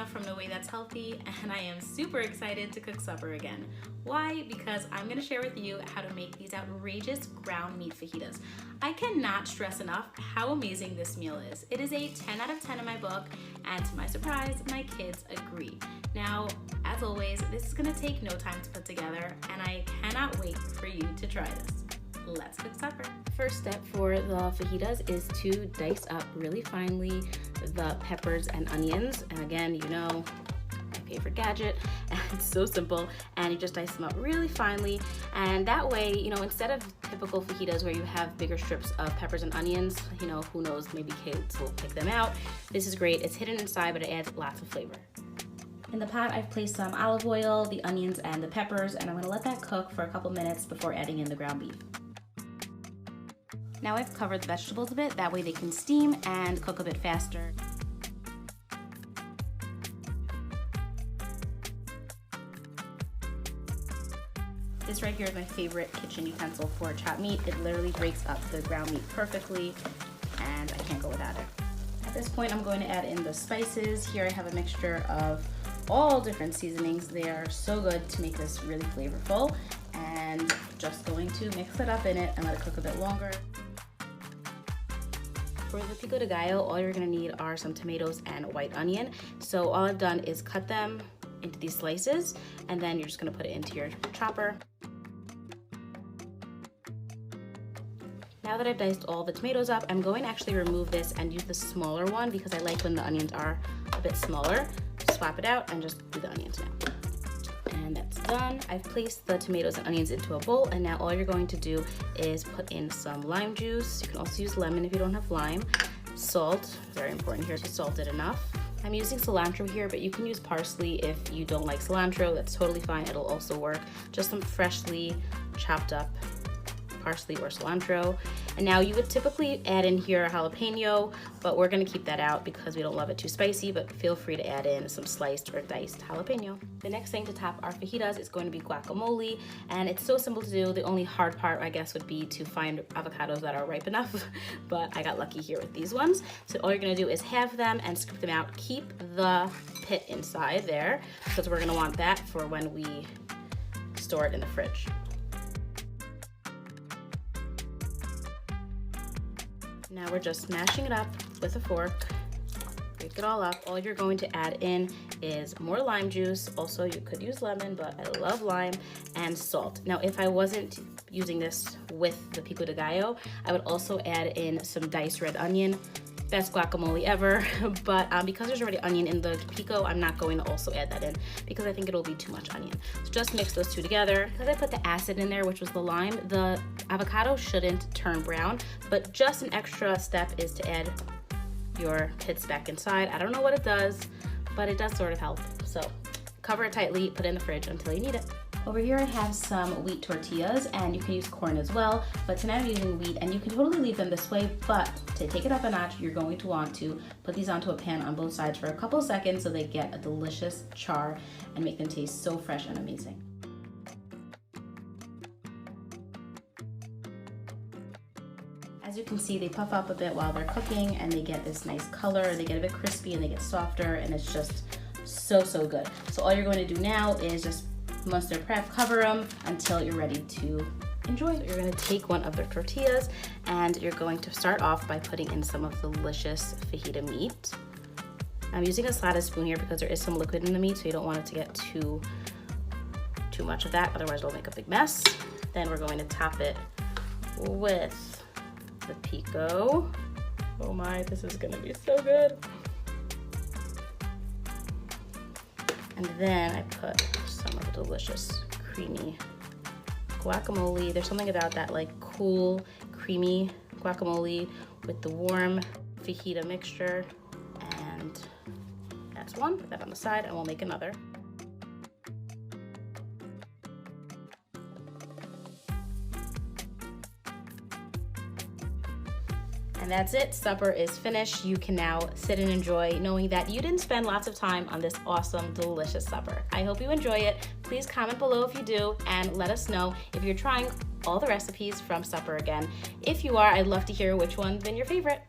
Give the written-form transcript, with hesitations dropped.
Rena from No Way That's Healthy, and I am super excited to cook supper again. Why? Because I'm going to share with you how to make these outrageous ground meat fajitas. I cannot stress enough how amazing this meal is. It is a 10 out of 10 in my book, and to my surprise, my kids agree. Now, as always, this is going to take no time to put together, and I cannot wait for you to try this. Let's cook supper. First step for the fajitas is to dice up really finely the peppers and onions. And again, you know, my favorite gadget, and it's so simple. And you just dice them up really finely. And that way, you know, instead of typical fajitas where you have bigger strips of peppers and onions, you know, who knows, maybe kids will pick them out. This is great. It's hidden inside, but it adds lots of flavor. In the pot, I've placed some olive oil, the onions, and the peppers, and I'm gonna let that cook for a couple minutes before adding in the ground beef. Now I've covered the vegetables a bit, that way they can steam and cook a bit faster. This right here is my favorite kitchen utensil for chopped meat. It literally breaks up the ground meat perfectly, and I can't go without it. At this point, I'm going to add in the spices. Here I have a mixture of all different seasonings. They are so good to make this really flavorful, and just going to mix it up in it and let it cook a bit longer. For the pico de gallo, all you're gonna need are some tomatoes and white onion. So all I've done is cut them into these slices, and then you're just gonna put it into your chopper. Now that I've diced all the tomatoes up, I'm going to actually remove this and use the smaller one because I like when the onions are a bit smaller. Swap it out and just do the onions now. And that's done. I've placed the tomatoes and onions into a bowl, and now all you're going to do is put in some lime juice. You can also use lemon if you don't have lime. Salt, very important here to salt it enough. I'm using cilantro here, but you can use parsley if you don't like cilantro. That's totally fine, it'll also work. Just some freshly chopped up parsley or cilantro. And now you would typically add in here a jalapeno, but we're gonna keep that out because we don't love it too spicy, but feel free to add in some sliced or diced jalapeno. The next thing to top our fajitas is going to be guacamole, and it's so simple to do. The only hard part, I guess, would be to find avocados that are ripe enough, but I got lucky here with these ones. So all you're gonna do is halve them and scoop them out. Keep the pit inside there because we're gonna want that for when we store it in the fridge. Now we're just mashing it up with a fork, break it all up. All you're going to add in is more lime juice. Also, you could use lemon, but I love lime, and salt. Now, if I wasn't using this with the pico de gallo, I would also add in some diced red onion. Best guacamole ever, but because there's already onion in the pico, I'm not going to also add that in because I think it'll be too much onion. So just mix those two together. Because I put the acid in there, which was the lime, the avocado shouldn't turn brown, but just an extra step is to add your pits back inside. I don't know what it does, but it does sort of help. So cover it tightly, put it in the fridge until you need it. Over here I have some wheat tortillas, and you can use corn as well, but tonight I'm using wheat, and you can totally leave them this way, but to take it up a notch, you're going to want to put these onto a pan on both sides for a couple seconds so they get a delicious char and make them taste so fresh and amazing. As you can see, they puff up a bit while they're cooking, and they get this nice color, they get a bit crispy, and they get softer, and it's just so good. So all you're going to do now is just once they're prepped, cover them until you're ready to enjoy. So you're gonna take one of the tortillas, and you're going to start off by putting in some of the delicious fajita meat. I'm using a slatted spoon here because there is some liquid in the meat, so you don't want it to get too much of that, otherwise it'll make a big mess. Then we're going to top it with the pico. Oh my, this is gonna be so good. And then I put some of the delicious creamy guacamole. There's something about that like cool, creamy guacamole with the warm fajita mixture. And that's one, put that on the side, and we'll make another. And that's it, supper is finished. You can now sit and enjoy knowing that you didn't spend lots of time on this awesome, delicious supper. I hope you enjoy it. Please comment below if you do, and let us know if you're trying all the recipes from supper again. If you are, I'd love to hear which one's been your favorite.